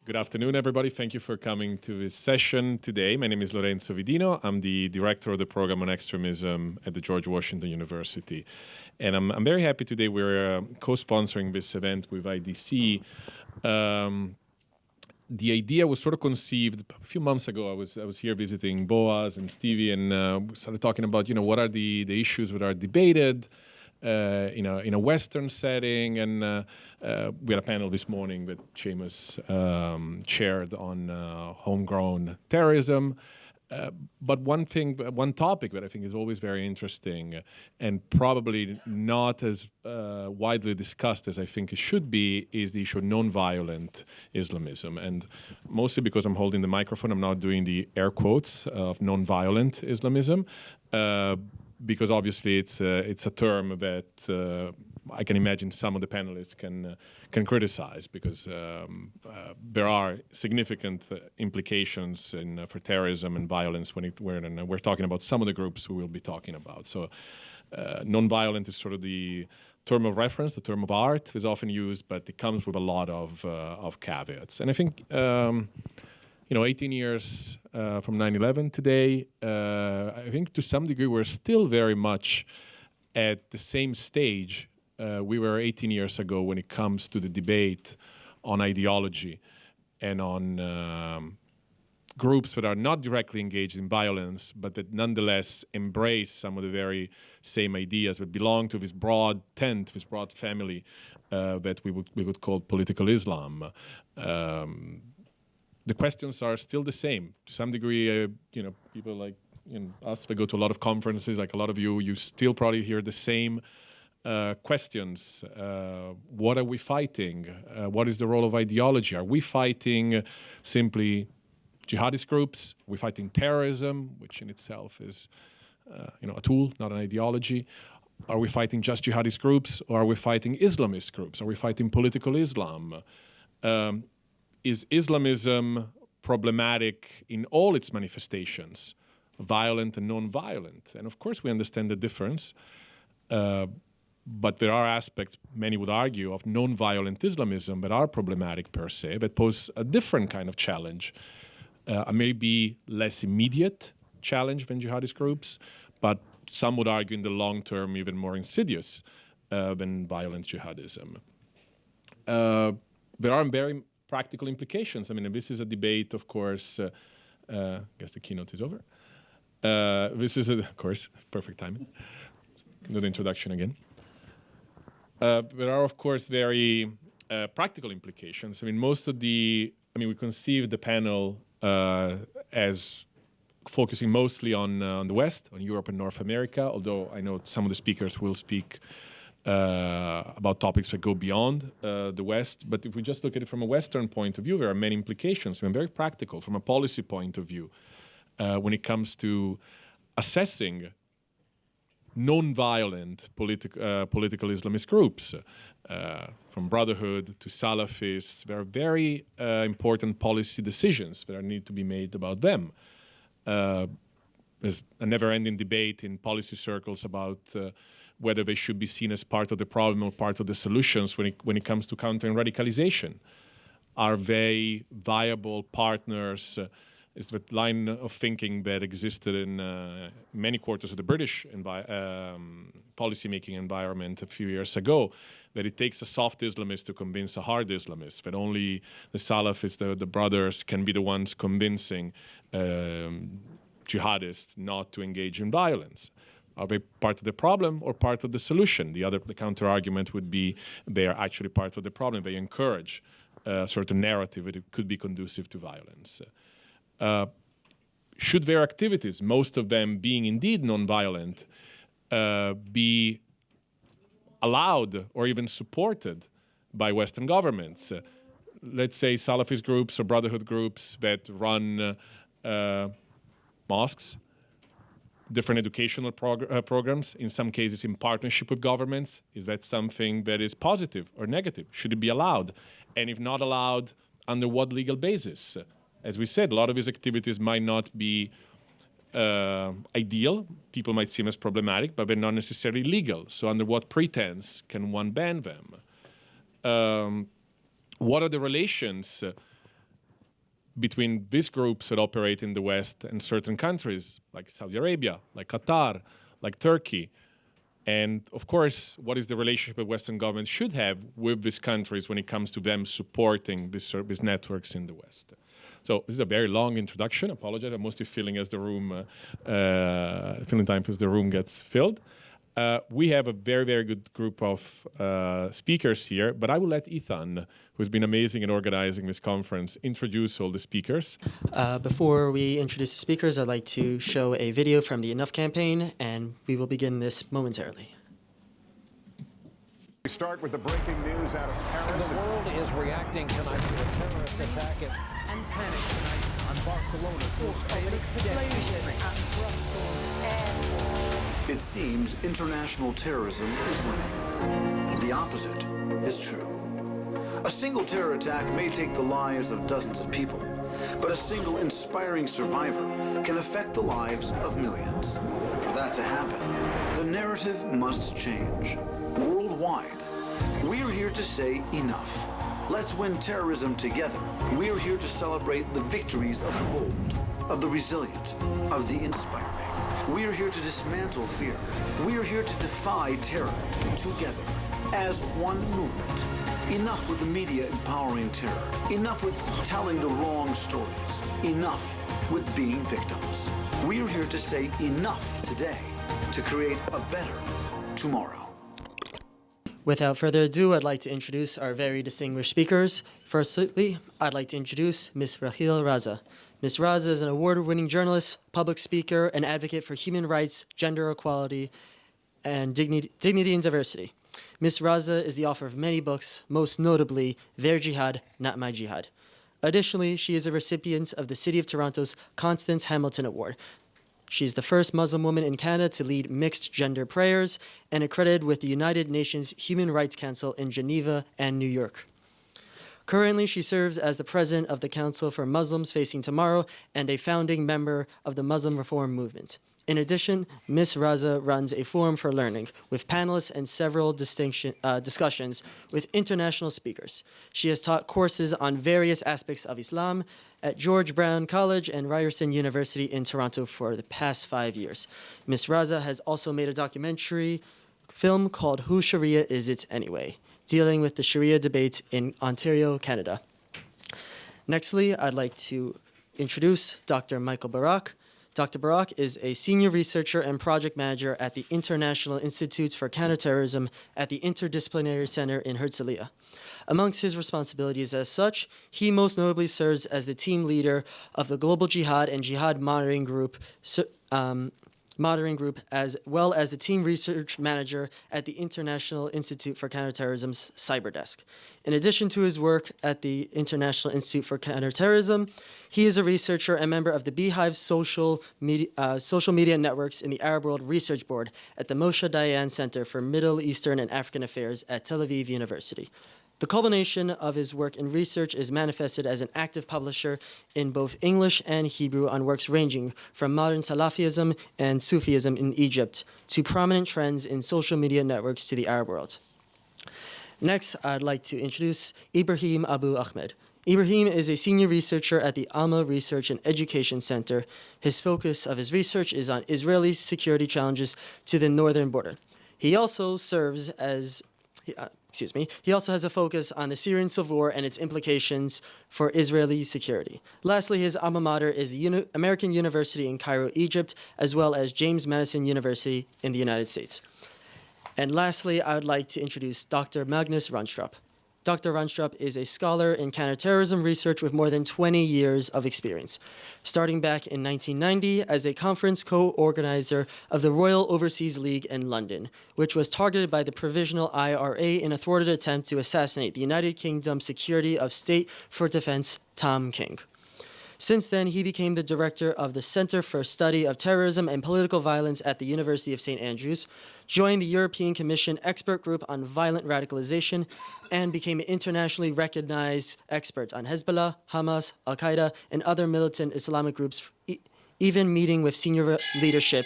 Good afternoon, everybody. Thank you for coming to this session today. My name is Lorenzo Vidino. I'm the director of the program on extremism at the George Washington University. And I'm very happy today we're co-sponsoring this event with IDC. The idea was sort of conceived a few months ago. I was here visiting Boaz and Stevie, and we started talking about, what are the issues that are debated in a Western setting, and we had a panel this morning that Seamus chaired on homegrown terrorism. But one topic that I think is always very interesting and probably not as widely discussed as I think it should be is the issue of nonviolent Islamism. And mostly because I'm holding the microphone, I'm not doing the air quotes of nonviolent Islamism. Because obviously it's a term that I can imagine some of the panelists can criticize, because there are significant implications for terrorism and violence when we're talking about some of the groups we will be talking about. So nonviolent is sort of the term of reference, the term of art is often used, but it comes with a lot of caveats. And I think 18 years from 9/11 today, I think to some degree we're still very much at the same stage we were 18 years ago when it comes to the debate on ideology and on groups that are not directly engaged in violence, but that nonetheless embrace some of the very same ideas that belong to this broad tent, this broad family that we would call political Islam. The questions are still the same. To some degree, people like us, we go to a lot of conferences, like a lot of you still probably hear the same questions. What are we fighting? What is the role of ideology? Are we fighting simply jihadist groups? Are we fighting terrorism, which in itself is a tool, not an ideology? Are we fighting just jihadist groups, or are we fighting Islamist groups? Are we fighting political Islam? Is Islamism problematic in all its manifestations, violent and non-violent? And of course we understand the difference, but there are aspects, many would argue, of non-violent Islamism that are problematic per se, that pose a different kind of challenge, a maybe less immediate challenge than jihadist groups, but some would argue in the long term even more insidious than violent jihadism. There are very practical implications. I mean, this is a debate, of course. I guess the keynote is over. This is, of course, perfect timing. Do the introduction again. There are, of course, very practical implications. I mean, we conceived the panel as focusing mostly on the West, on Europe and North America, although I know some of the speakers will speak about topics that go beyond the West. But if we just look at it from a Western point of view, there are many implications. I mean, very practical from a policy point of view when it comes to assessing non-violent political Islamist groups, from Brotherhood to Salafists. There are very important policy decisions that need to be made about them. There's a never-ending debate in policy circles about whether they should be seen as part of the problem or part of the solutions when it comes to countering radicalization. Are they viable partners? Is the line of thinking that existed in many quarters of the British policy-making environment a few years ago, that it takes a soft Islamist to convince a hard Islamist, that only the Salafists, the brothers, can be the ones convincing jihadists not to engage in violence. Are they part of the problem or part of the solution? The counter-argument would be they are actually part of the problem. They encourage a certain narrative that it could be conducive to violence. Should their activities, most of them being indeed non-violent, be allowed or even supported by Western governments? Let's say Salafist groups or Brotherhood groups that run mosques, different educational programs, in some cases in partnership with governments. Is that something that is positive or negative? Should it be allowed? And if not allowed, under what legal basis? As we said, a lot of these activities might not be ideal. People might see them as problematic, but they're not necessarily legal. So under what pretense can one ban them? What are the relations between these groups that operate in the West and certain countries like Saudi Arabia, like Qatar, like Turkey. And of course, what is the relationship that Western governments should have with these countries when it comes to them supporting these networks in the West? So this is a very long introduction. I apologize. I'm mostly filling as the room, filling time as the room gets filled. We have a very, very good group of speakers here, but I will let Ethan, who's been amazing in organizing this conference, introduce all the speakers. Before we introduce the speakers, I'd like to show a video from the Enough campaign, and we will begin this momentarily. We start with the breaking news out of Paris. The world is reacting tonight to a terrorist attack and panic tonight on Barcelona's most famous It seems international terrorism is winning. The opposite is true. A single terror attack may take the lives of dozens of people, but a single inspiring survivor can affect the lives of millions. For that to happen, the narrative must change. Worldwide, we're here to say enough. Let's win terrorism together. We're here to celebrate the victories of the bold, of the resilient, of the inspiring. We're here to dismantle fear. We're here to defy terror together as one movement. Enough with the media empowering terror. Enough with telling the wrong stories. Enough with being victims. We're here to say enough today to create a better tomorrow. Without further ado, I'd like to introduce our very distinguished speakers. Firstly, I'd like to introduce Ms. Raheel Raza. Ms. Raza is an award-winning journalist, public speaker, and advocate for human rights, gender equality, and dignity and diversity. Ms. Raza is the author of many books, most notably Their Jihad, Not My Jihad. Additionally, she is a recipient of the City of Toronto's Constance Hamilton Award. She is the first Muslim woman in Canada to lead mixed-gender prayers and accredited with the United Nations Human Rights Council in Geneva and New York. Currently, she serves as the president of the Council for Muslims Facing Tomorrow and a founding member of the Muslim Reform Movement. In addition, Ms. Raza runs a forum for learning with panelists and several discussions with international speakers. She has taught courses on various aspects of Islam at George Brown College and Ryerson University in Toronto for the past 5 years. Ms. Raza has also made a documentary film called Whose Sharia Is It Anyway?, dealing with the Sharia debate in Ontario, Canada. Nextly, I'd like to introduce Dr. Michael Barak. Dr. Barak is a senior researcher and project manager at the International Institute for Counter-Terrorism at the Interdisciplinary Center in Herzliya. Amongst his responsibilities as such, he most notably serves as the team leader of the Global Jihad and Jihad Monitoring Group, as well as the team research manager at the International Institute for Counterterrorism's Cyber Desk. In addition to his work at the International Institute for Counterterrorism, he is a researcher and member of the Beehive social media networks in the Arab World Research Board at the Moshe Dayan Center for Middle Eastern and African Affairs at Tel Aviv University. The culmination of his work in research is manifested as an active publisher in both English and Hebrew on works ranging from modern Salafism and Sufism in Egypt to prominent trends in social media networks to the Arab world. Next, I'd like to introduce Ibrahim Abu Ahmed. Ibrahim is a senior researcher at the Alma Research and Education Center. His focus of his research is on Israeli security challenges to the northern border. He also serves as He also has a focus on the Syrian civil war and its implications for Israeli security. Lastly, his alma mater is the American University in Cairo, Egypt, as well as James Madison University in the United States. And lastly, I would like to introduce Dr. Magnus Runstrup. Dr. Runstrup is a scholar in counterterrorism research with more than 20 years of experience, starting back in 1990 as a conference co-organizer of the Royal Overseas League in London, which was targeted by the Provisional IRA in a thwarted attempt to assassinate the United Kingdom Secretary of State for Defense, Tom King. Since then, he became the director of the Center for Study of Terrorism and Political Violence at the University of St. Andrews, joined the European Commission Expert Group on Violent Radicalization, and became an internationally recognized expert on Hezbollah, Hamas, Al-Qaeda, and other militant Islamic groups, even meeting with senior leadership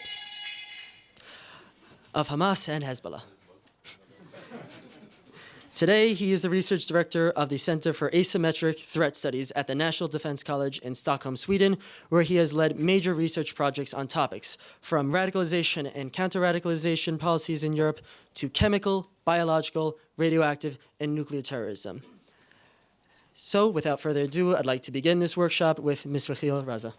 of Hamas and Hezbollah. Today, he is the research director of the Center for Asymmetric Threat Studies at the National Defense College in Stockholm, Sweden, where he has led major research projects on topics from radicalization and counter-radicalization policies in Europe to chemical, biological, radioactive, and nuclear terrorism. So, without further ado, I'd like to begin this workshop with Ms. Rahil Raza.